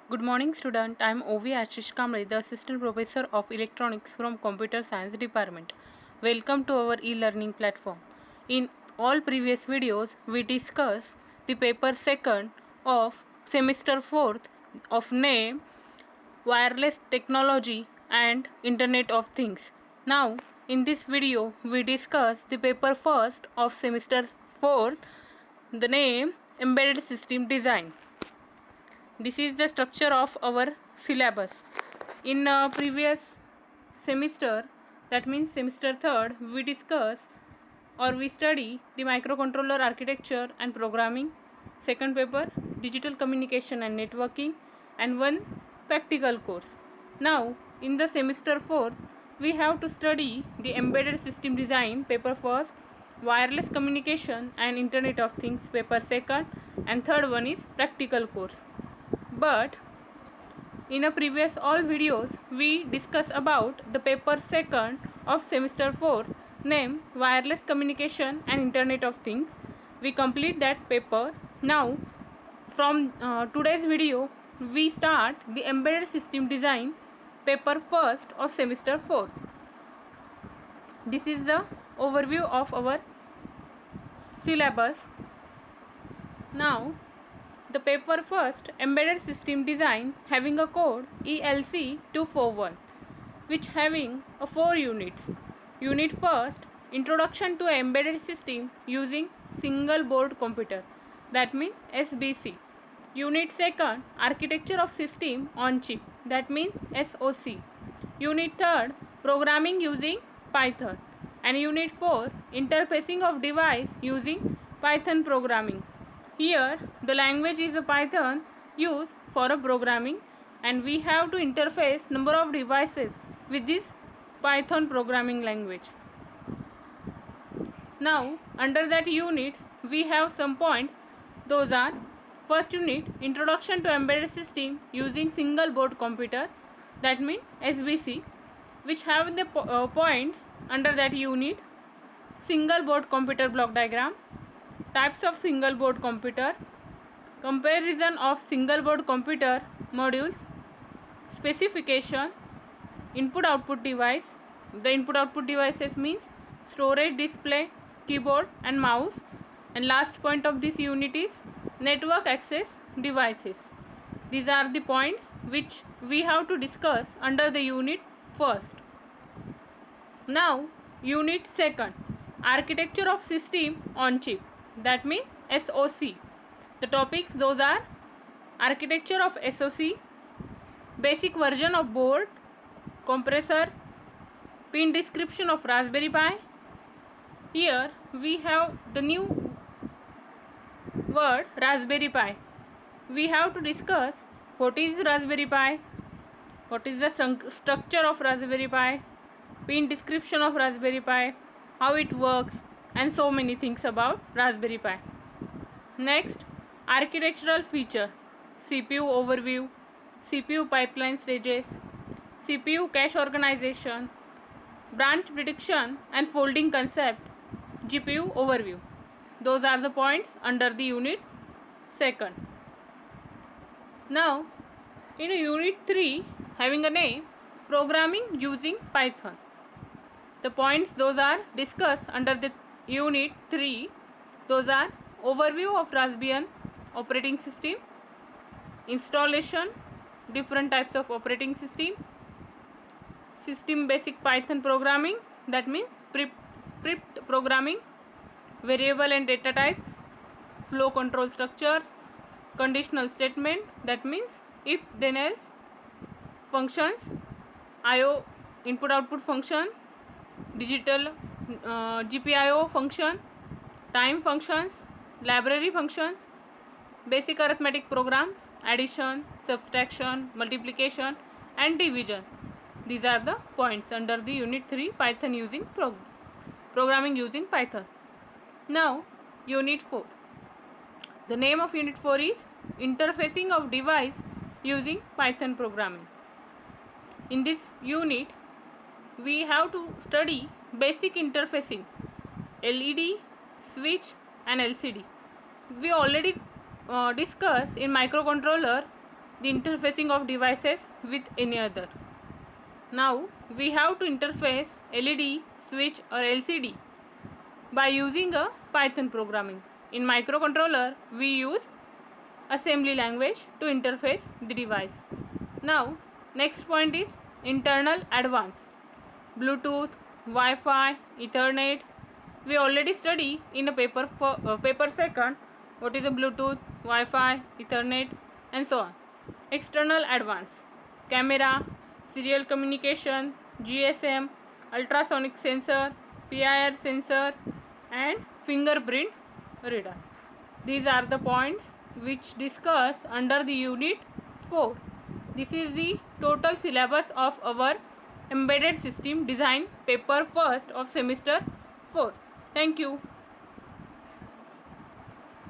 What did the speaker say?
Good morning, student. I am O.V. Ashish Kamble, the Assistant Professor of Electronics from Computer Science Department. Welcome to our e-learning platform. In all previous videos, we discuss the paper second of semester 4th of name Wireless Technology and Internet of Things. Now, in this video, we discuss the paper first of semester 4th, the name Embedded System Design. This is the structure of our syllabus. In previous semester, that means semester 3rd, we discuss or we study the microcontroller architecture and programming. Second paper, digital communication and networking, and one practical course. Now, in the semester 4th, we have to study the embedded system design paper first, wireless communication and internet of things paper second, and third one is practical course. But in a previous all videos we discuss about the paper second of semester 4th named Wireless Communication and Internet of Things. We complete that paper. Now from today's video we start the Embedded System Design paper first of semester 4th. This is the overview of our syllabus. Now the paper first embedded system design having a code ELC 241 which having a 4 units. Unit first, introduction to embedded system using single board computer, that means SBC. Unit second, architecture of system on chip, that means SoC. Unit third, programming using Python, and unit fourth, interfacing of device using Python programming. Here the language is a Python used for a programming, and we have to interface number of devices with this Python programming language. Now under that units we have some points. Those are: first unit, introduction to embedded system using single board computer, that means SBC, which have the points under that unit: single board computer block diagram, types of single board computer, comparison of single board computer modules, specification, input output device. The input output devices means storage, display, keyboard and mouse. And last point of this unit is network access devices. These are the points which we have to discuss under the unit first. Now unit second, architecture of system on chip, that means SoC. The topics those are: architecture of SoC, basic version of board, compressor, pin description of Raspberry Pi. Here we have the new word Raspberry Pi. We have to discuss what is Raspberry Pi, what is the structure of Raspberry Pi, pin description of Raspberry Pi, how it works, and so many things about Raspberry Pi. Next, architectural feature, CPU overview, CPU pipeline stages, CPU cache organization, branch prediction and folding concept, GPU overview. Those are the points under the unit second. Now in unit 3 having a name programming using Python. The points those are discussed under the unit 3. Those are: overview of Raspbian operating system, installation, different types of operating system, system basic Python programming, that means script programming, variable and data types, flow control structures, conditional statement, that means if then else, functions, IO input output function, digital GPIO function, time functions, library functions, basic arithmetic programs, addition, subtraction, multiplication and division. These are the points under the unit 3 Python using programming using Python. Now unit 4. The name of unit 4 is interfacing of device using Python programming. In this unit we have to study basic interfacing, LED, switch and LCD. We already discussed in microcontroller the interfacing of devices with any other. Now we have to interface LED, switch or LCD by using a Python programming. In microcontroller we use assembly language to interface the device. Now next point is internal advance. Bluetooth, Wi-Fi, Ethernet. We already study in a paper second what is a Bluetooth, Wi-Fi, Ethernet and so on. External advance. Camera, serial communication, GSM, ultrasonic sensor, PIR sensor and fingerprint reader. These are the points which discuss under the unit 4. This is the total syllabus of our embedded system design paper first of semester 4. Thank you.